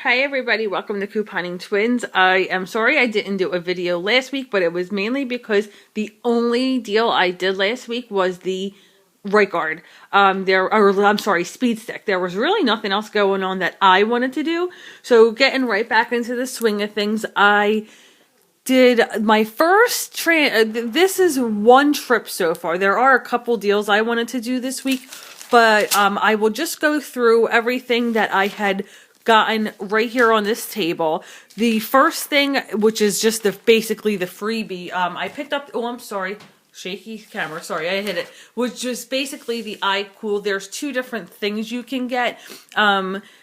Hi everybody, welcome to Couponing Twins. I am sorry I didn't do a video last week, but it was mainly because the only deal I did last week was the right guard. Speed stick. There was really nothing else going on that I wanted to do. So getting right back into the swing of things, I did my first this is one trip so far. There are a couple deals I wanted to do this week, but I will just go through everything that I had gotten right here on this table. The first thing, which is just basically the freebie, I picked up, oh, I'm sorry, shaky camera, sorry, I hit it, which is basically the iCool. There's two different things you can get.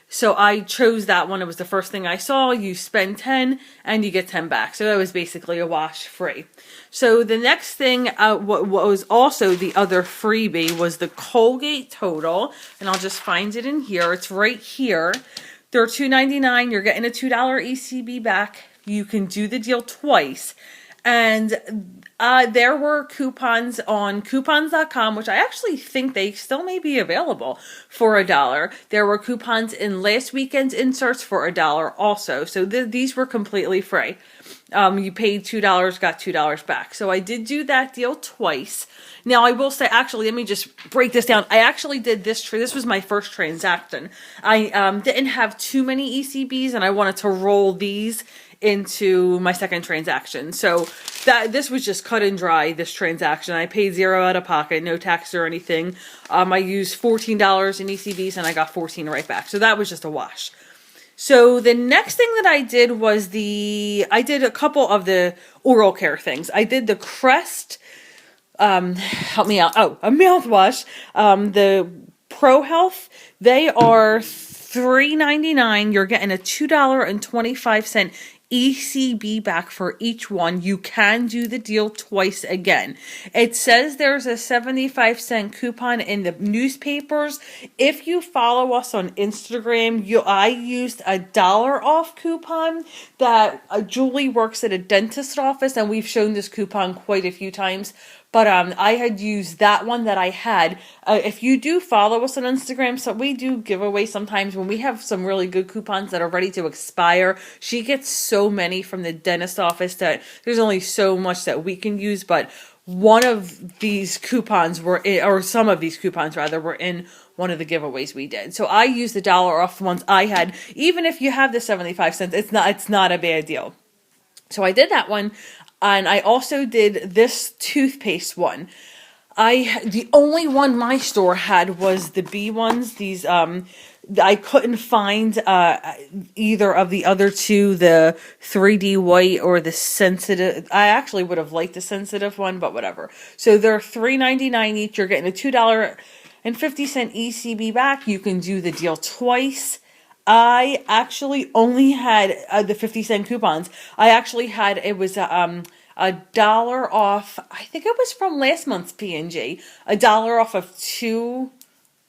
So I chose that one. It was the first thing I saw. You spend 10 and you get 10 back. So that was basically a wash free. So the next thing, what was also the other freebie was the Colgate Total. And I'll just find it in here. It's right here. They're $2.99. You're getting a $2 ECB back. You can do the deal twice. And there were coupons on coupons.com, which I actually think they still may be available for $1. There were coupons in last weekend's inserts for $1 also. So these were completely free. You paid $2, got $2 back. So I did do that deal twice. Now I will say, actually, let me just break this down. I actually did this. This was my first transaction. I didn't have too many ECBs, and I wanted to roll these into my second transaction. So this was just cut and dry, this transaction. I paid $0 out of pocket, no tax or anything. I used $14 in ECBs and I got 14 right back. So that was just a wash. So the next thing that I did was I did a couple of the oral care things. I did the Crest, help me out. Oh, a mouthwash. The Pro Health, they are $3.99. You're getting a $2.25 ECB back for each one. You can do the deal twice again. It says there's a 75-cent coupon in the newspapers. If you follow us on Instagram, I used a $1 off coupon that Julie works at a dentist office, and we've shown this coupon quite a few times. But I had used that one that I had. If you do follow us on Instagram, so we do giveaways sometimes when we have some really good coupons that are ready to expire. She gets so many from the dentist office that there's only so much that we can use. But one of these coupons or some of these coupons rather, were in one of the giveaways we did. So I used the $1 off ones I had. Even if you have the 75 cents, it's not a bad deal. So I did that one. And I also did this toothpaste one. The only one my store had was the B ones. These, I couldn't find either of the other two, the 3D white or the sensitive. I actually would have liked the sensitive one, but whatever. So they're $3.99 each. You're getting a $2.50 ECB back. You can do the deal twice. I actually only had the 50-cent coupons. I actually had, it was a $1 off. I think it was from last month's P&G. $1 off of 2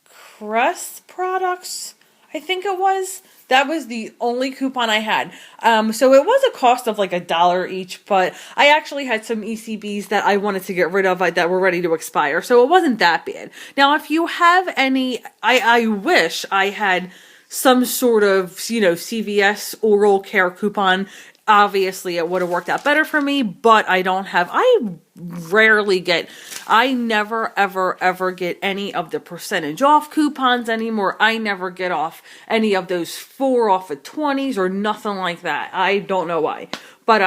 Crest products. I think it was. That was the only coupon I had. So it was a cost of like $1 each, but I actually had some ECBs that I wanted to get rid of that were ready to expire. So it wasn't that bad. Now, if you have any, I wish I had some sort of, CVS oral care coupon. Obviously, it would have worked out better for me, but I don't have, I never, ever get any of the percentage off coupons anymore. I never get off any of those 4 off of 20s or nothing like that. I don't know why. But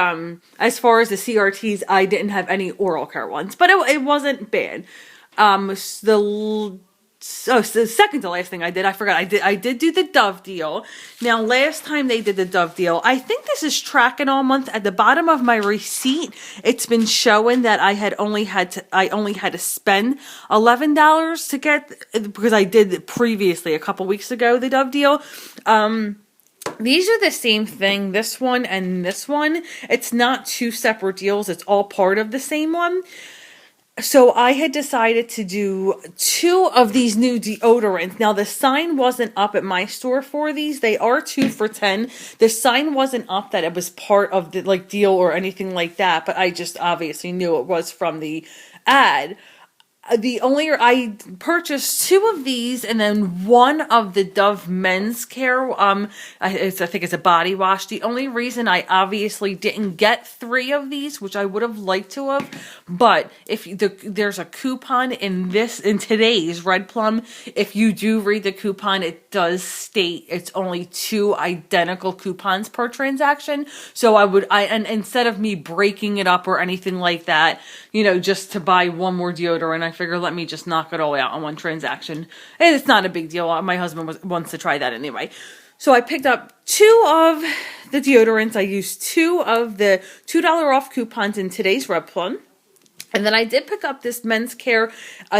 as far as the CRTs, I didn't have any oral care ones, but it wasn't bad. So the second to last thing I did, I forgot. I did do the Dove deal. Now, last time they did the Dove deal, I think this is tracking all month. At the bottom of my receipt, it's been showing that I only had to spend $11 to get, because I did previously a couple weeks ago the Dove deal. These are the same thing, this one and this one. It's not two separate deals. It's all part of the same one. So I had decided to do 2 of these new deodorants. Now, the sign wasn't up at my store for these. They are 2 for $10. The sign wasn't up that it was part of the deal or anything like that, but I just obviously knew it was from the ad. I purchased 2 of these and then 1 of the Dove Men's Care. I think it's a body wash. The only reason I obviously didn't get 3 of these, which I would have liked to have, but if there's a coupon in today's Red Plum, if you do read the coupon, it does state it's only 2 identical coupons per transaction. So and instead of me breaking it up or anything like that, just to buy 1 more deodorant, I figure let me just knock it all out on 1 transaction. And it's not a big deal. My husband wants to try that anyway. So I picked up 2 of the deodorants. I used 2 of the $2 off coupons in today's Red Plum. And then I did pick up this Men's Care.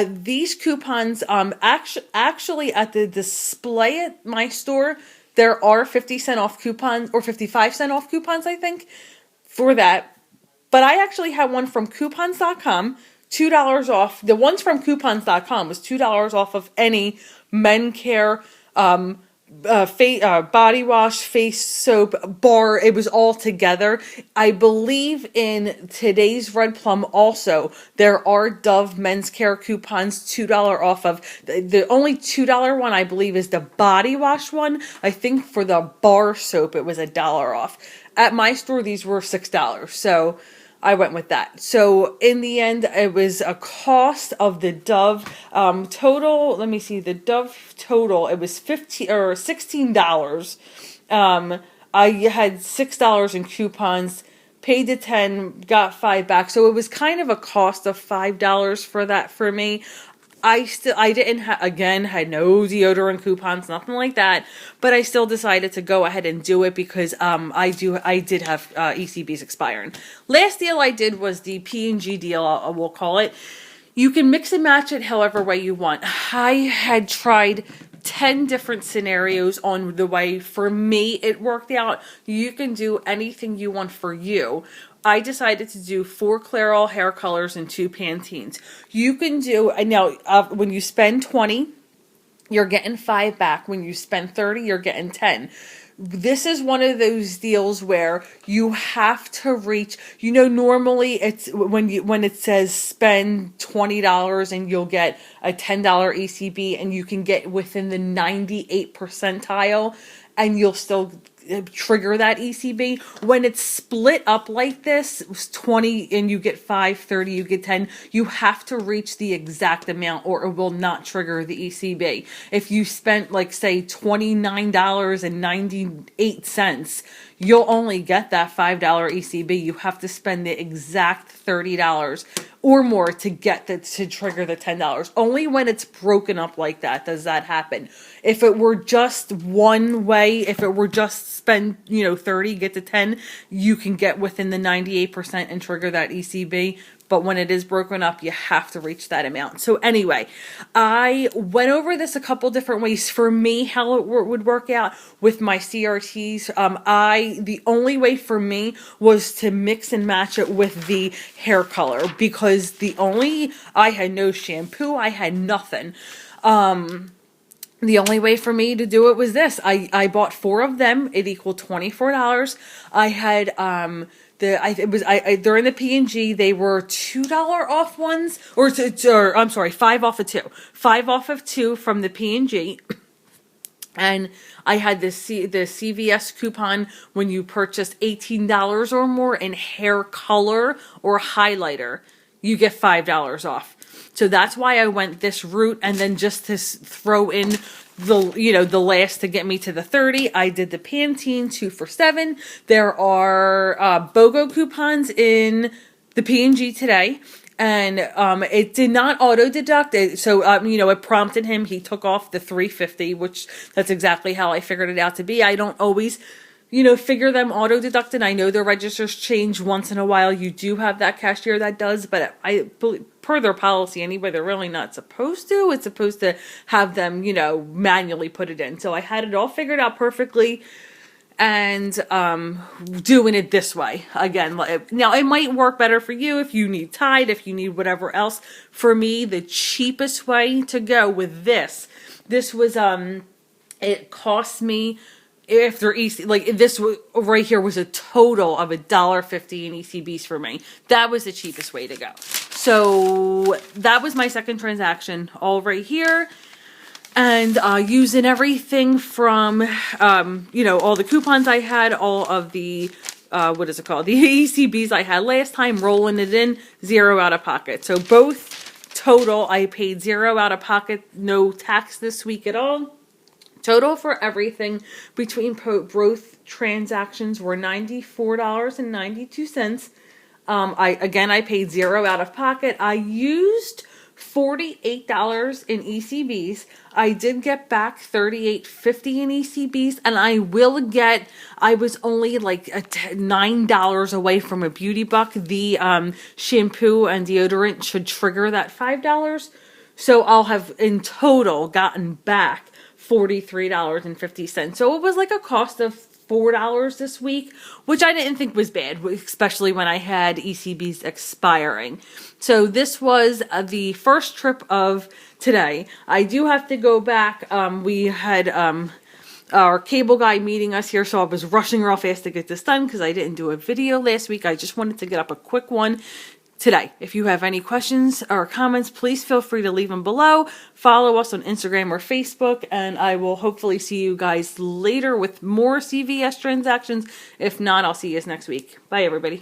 These coupons, actually at the display at my store, there are 50-cent off coupons, or 55-cent off coupons, I think, for that. But I actually had one from coupons.com, $2 off. The ones from coupons.com was $2 off of any Men Care body wash, face soap, bar. It was all together. I believe in today's Red Plum also, there are Dove Men's Care coupons, $2 off of. The only $2 one, I believe, is the body wash one. I think for the bar soap, it was $1 off. At my store, these were $6. So I went with that. So in the end, it was a cost of the Dove total. Let me see, the Dove total. It was $16. I had $6 in coupons, paid the 10, got 5 back. So it was kind of a cost of $5 for that for me. I had no deodorant coupons, nothing like that, but I still decided to go ahead and do it because I did have ECBs expiring. Last deal I did was the P&G deal, we'll call it. You can mix and match it however way you want. I had tried 10 different scenarios on the way for me it worked out. You can do anything you want for you. I decided to do 4 Clairol hair colors and 2 Pantenes. You can do, now when you spend 20, you're getting 5 back. When you spend 30, you're getting 10. This is one of those deals where you have to reach, normally it's when it says spend $20 and you'll get a $10 ECB and you can get within the 98th percentile and you'll still trigger that ECB. When it's split up like this, 20 and you get 5, 30, you get 10, you have to reach the exact amount or it will not trigger the ECB. If you spent, like, say, $29.98, you'll only get that $5 ECB. You have to spend the exact $30 or more to trigger the $10. Only when it's broken up like that does that happen. If it were just one way, if it were just spend 30, get to 10, you can get within the 98% and trigger that ECB. But when it is broken up, you have to reach that amount. So anyway, I went over this a couple different ways for me, how it would work out with my CRTs. The only way for me was to mix and match it with the hair color because I had no shampoo, I had nothing. The only way for me to do it was this. I bought 4 of them. It equaled $24. I had during the P&G, they were $2 off ones, or I'm sorry, 5 off of 2. 5 off of 2 from the P&G. And I had the CVS coupon when you purchased $18 or more in hair color or highlighter, you get $5 off. So that's why I went this route, and then just to throw in the last to get me to the 30, I did the Pantene 2 for $7. There are BOGO coupons in the P&G today, and it did not auto deduct it. So it prompted him. He took off the $3.50, which that's exactly how I figured it out to be. I don't always figure them auto deducted. I know the registers change once in a while. You do have that cashier that does, but per their policy anyway, they're really not supposed to. It's supposed to have them, manually put it in. So I had it all figured out perfectly and doing it this way. Again, now it might work better for you if you need Tide, if you need whatever else. For me, the cheapest way to go with this was, it cost me, if they're this right here was a total of $1.50 in ECBs for me. That was the cheapest way to go. So that was my second transaction, all right here. And using everything from, all the coupons I had, all of the, what is it called? The ECBs I had last time, rolling it in, 0 out of pocket. So both total, I paid 0 out of pocket, no tax this week at all. Total for everything between both transactions were $94.92. I paid 0 out of pocket. I used $48 in ECBs. I did get back $38.50 in ECBs, and I was only like $9 away from a beauty buck. The shampoo and deodorant should trigger that $5. So I'll have in total gotten back $43.50. So it was like a cost of $4 this week, which I didn't think was bad, especially when I had ECBs expiring. So this was the first trip of today. I do have to go back. We had our cable guy meeting us here, so I was rushing real fast to get this done because I didn't do a video last week. I just wanted to get up a quick one today. If you have any questions or comments, please feel free to leave them below. Follow us on Instagram or Facebook, and I will hopefully see you guys later with more CVS transactions. If not, I'll see you guys next week. Bye, everybody.